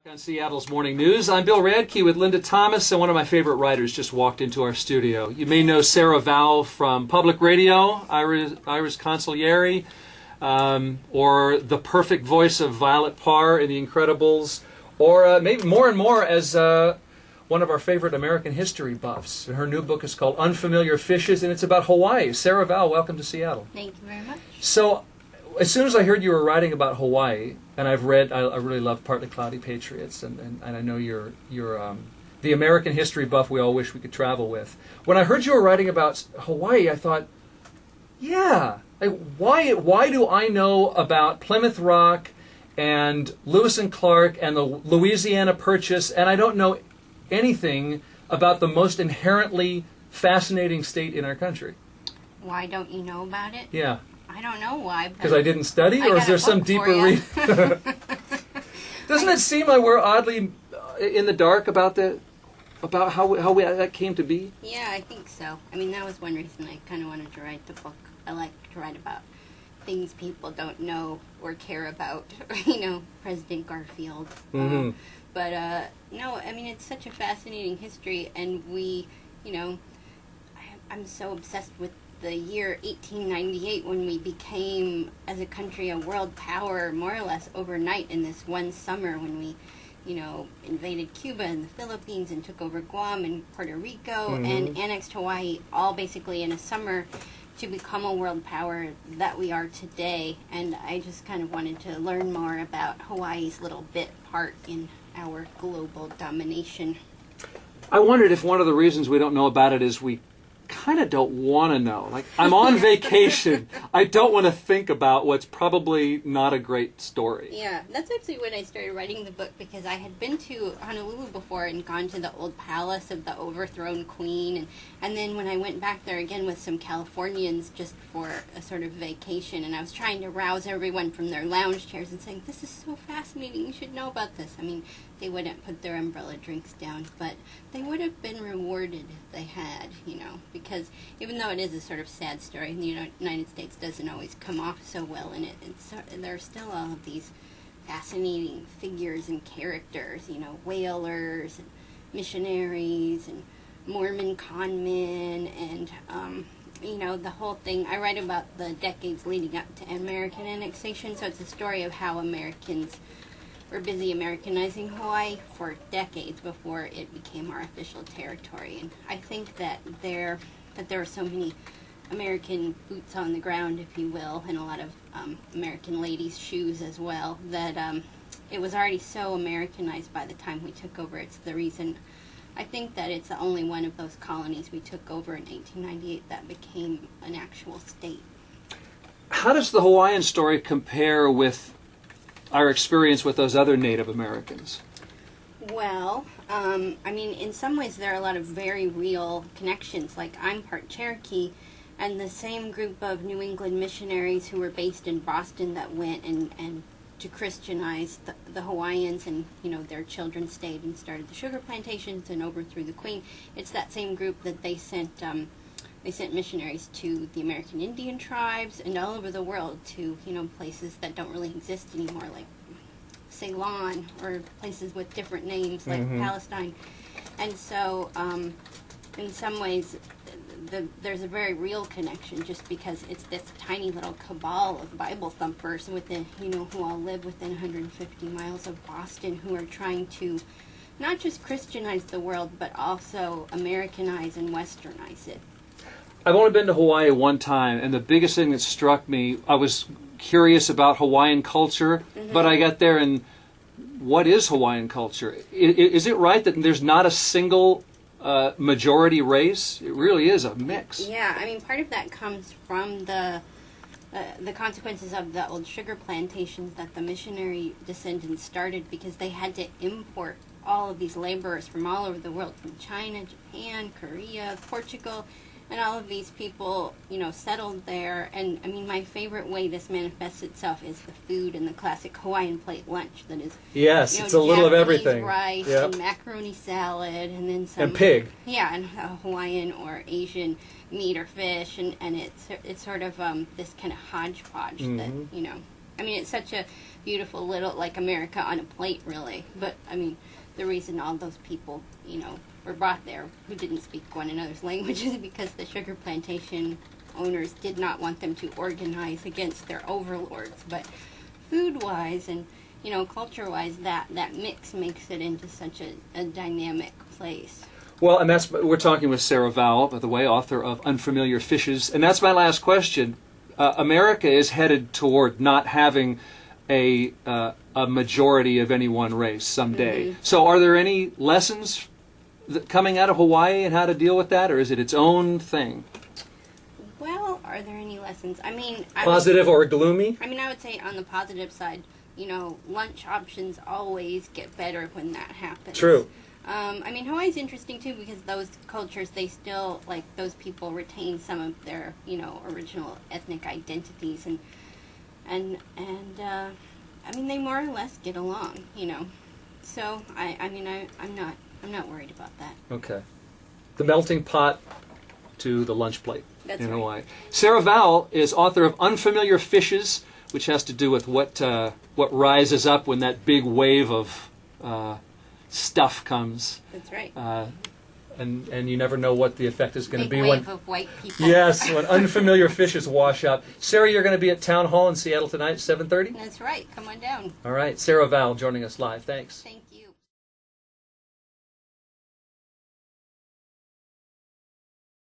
On Seattle's Morning News, I'm Bill Radke with Linda Thomas, and one of my favorite writers just walked into our studio. You may know Sarah Vowell from Public Radio, Iris Consigliere, or the perfect voice of Violet Parr in The Incredibles, or maybe more and more as one of our favorite American history buffs. Her new book is called Unfamiliar Fishes, and it's about Hawaii. Sarah Vowell, welcome to Seattle. Thank you very much. So, as soon as I heard you were writing about Hawaii, and I really love Partly Cloudy Patriots, and I know you're the American history buff we all wish we could travel with. When I heard you were writing about Hawaii, I thought, yeah, why do I know about Plymouth Rock and Lewis and Clark and the Louisiana Purchase, and I don't know anything about the most inherently fascinating state in our country? Why don't you know about it? Yeah. I don't know why. Because I didn't study, or is there some deeper reason? Doesn't it seem like we're oddly in the dark about how that came to be? Yeah, I think so. I mean, that was one reason I kind of wanted to write the book. I like to write about things people don't know or care about. You know, President Garfield. Mm-hmm. No, I mean, it's such a fascinating history, and I'm so obsessed with the year 1898 when we became, as a country, a world power, more or less overnight in this one summer when we, invaded Cuba and the Philippines and took over Guam and Puerto Rico and annexed Hawaii, all basically in a summer to become a world power that we are today. And I just kind of wanted to learn more about Hawaii's little bit part in our global domination. I wondered if one of the reasons we don't know about it is we kind of don't want to know. Like, I'm on vacation. I don't want to think about what's probably not a great story. Yeah, that's actually when I started writing the book, because I had been to Honolulu before and gone to the old palace of the overthrown queen, and then when I went back there again with some Californians just for a sort of vacation, and I was trying to rouse everyone from their lounge chairs and saying, this is so fascinating, you should know about this. I mean, they wouldn't put their umbrella drinks down, but they would have been rewarded if they had, because even though it is a sort of sad story, and the United States doesn't always come off so well in it, there are still all of these fascinating figures and characters, whalers and missionaries and Mormon conmen and, the whole thing. I write about the decades leading up to American annexation, so it's a story of how Americans were busy Americanizing Hawaii for decades before it became our official territory. And I think that there are so many American boots on the ground, if you will, and a lot of American ladies' shoes as well, that it was already so Americanized by the time we took over. It's the reason I think that it's the only one of those colonies we took over in 1898 that became an actual state. How does the Hawaiian story compare with our experience with those other Native Americans? Well, in some ways there are a lot of very real connections. Like, I'm part Cherokee, and the same group of New England missionaries who were based in Boston that went and to Christianize the Hawaiians, and their children stayed and started the sugar plantations and overthrew the Queen. It's that same group that they sent missionaries to the American Indian tribes and all over the world to, places that don't really exist anymore, like Ceylon, or places with different names like Palestine. And so, in some ways, there's a very real connection, just because it's this tiny little cabal of Bible thumpers within, who all live within 150 miles of Boston, who are trying to not just Christianize the world, but also Americanize and Westernize it. I've only been to Hawaii one time, and the biggest thing that struck me, I was curious about Hawaiian culture, but I got there, and what is Hawaiian culture? Is it right that there's not a single majority race? It really is a mix. Yeah, part of that comes from the consequences of the old sugar plantations that the missionary descendants started, because they had to import all of these laborers from all over the world, from China, Japan, Korea, Portugal, and all of these people, settled there. And my favorite way this manifests itself is the food and the classic Hawaiian plate lunch that is, yes, it's a little of everything. Rice and macaroni salad, and then some, and pig. Yeah, and Hawaiian or Asian meat or fish, and it's sort of this kind of hodgepodge that I mean, it's such a beautiful little, like America on a plate, really. But, I mean, the reason all those people, you know, were brought there who didn't speak one another's languages because the sugar plantation owners did not want them to organize against their overlords. But food-wise and, you know, culture-wise, that mix makes it into such a dynamic place. Well, and we're talking with Sarah Vowell, by the way, author of Unfamiliar Fishes. And that's my last question. America is headed toward not having a majority of any one race someday. Mm-hmm. So are there any lessons coming out of Hawaii and how to deal with that, or is it its own thing? Well, are there any lessons? I mean... Positive or gloomy? I mean, I would say on the positive side, you know, lunch options always get better when that happens. True. I mean, Hawaii's interesting, too, because those cultures, they still, like, those people retain some of their, you know, original ethnic identities, and I mean, they more or less get along, you know. So, I mean, I'm not worried about that. Okay. The melting pot to the lunch plate That's in right. Hawaii. Sarah Vowell is author of Unfamiliar Fishes, which has to do with what rises up when that big wave of stuff comes. That's right. And you never know what the effect is going to Big be wave when of white people. yes, when unfamiliar fishes wash up. Sarah, you're going to be at Town Hall in Seattle tonight at 7:30? That's right. Come on down. All right. Sarah Vowell joining us live. Thanks. Thank you.